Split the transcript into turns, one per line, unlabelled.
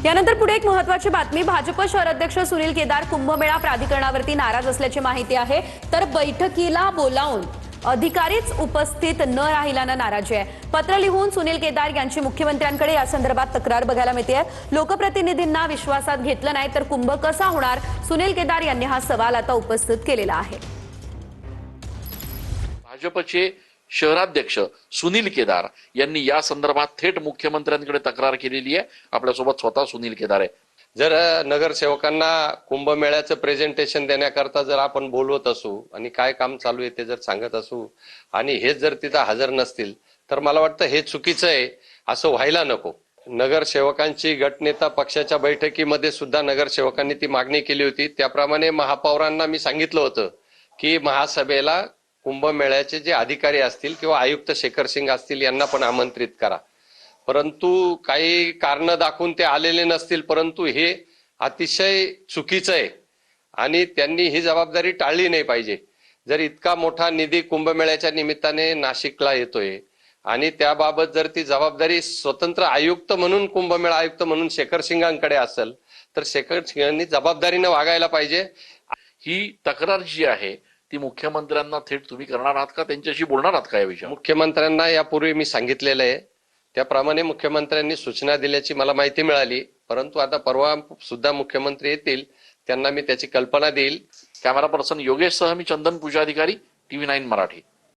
यानंतर पुढे एक महत्त्वाची बातमी। भाजप शहर अध्यक्ष सुनील केदार कुंभमेळा प्राधिकरणावरती नाराज असल्याची माहिती आहे। तर बैठकीला बोलावून अधिकारीच उपस्थित न राहिल्यानं नाराजी आहे। पत्र लिहून सुनील केदार यांची मुख्यमंत्र्यांकडे या संदर्भात तक्रार बघायला मिळते। लोकप्रतिनिधींना विश्वासात घेतलं नाही तर कुंभ कसा होणार? सुनील केदार यांनी हा सवाल आता उपस्थित केलेला आहे।
भाजपचे शहराध्यक्ष सुनील केदार यांनी या संदर्भात थेट मुख्यमंत्र्यांकडे तक्रार केलेली आहे। आपल्यासोबत स्वतः सुनील केदार आहे।
जर नगरसेवकांना कुंभमेळ्याचं प्रेझेंटेशन देण्याकरता जर आपण बोलवत असू आणि काय काम चालू आहे ते जर सांगत असू आणि हेच जर तिथं हजर नसतील तर मला वाटतं हे चुकीचं आहे, असं व्हायला नको। नगरसेवकांची गटनेता पक्षाच्या बैठकीमध्ये सुद्धा नगरसेवकांनी ती मागणी केली होती। त्याप्रमाणे महापौरांना मी सांगितलं होतं की महासभेला कुंभमेळ्याचे जे अधिकारी असतील किंवा आयुक्त शेखर सिंग असतील यांना पण आमंत्रित करा, परंतु काही कारण दाखवून ते आलेले नसतील। परंतु हे अतिशय चुकीचं आहे आणि त्यांनी ही जबाबदारी टाळली नाही पाहिजे। जर इतका मोठा निधी कुंभमेळ्याच्या निमित्ताने नाशिकला येतोय आणि त्याबाबत जर ती जबाबदारी स्वतंत्र आयुक्त म्हणून कुंभमेळा आयुक्त म्हणून शेखर सिंगांकडे असेल तर शेखर सिंगांनी जबाबदारीने वागायला पाहिजे।
ही तक्रार जी आहे ती मुख्यमंत्र्यांना थेट तुम्ही करणार आहात का, त्यांच्याशी बोलणार आहात का या विषयावर?
मुख्यमंत्र्यांना यापूर्वी मी सांगितलेलं आहे, त्याप्रमाणे मुख्यमंत्र्यांनी सूचना दिल्याची मला माहिती मिळाली। परंतु आता परवा सुद्धा मुख्यमंत्री येतील, त्यांना मी त्याची कल्पना देईल।
कॅमेरा पर्सन योगेश सह मी चंदन पूजाधिकारी, TV9 मराठी।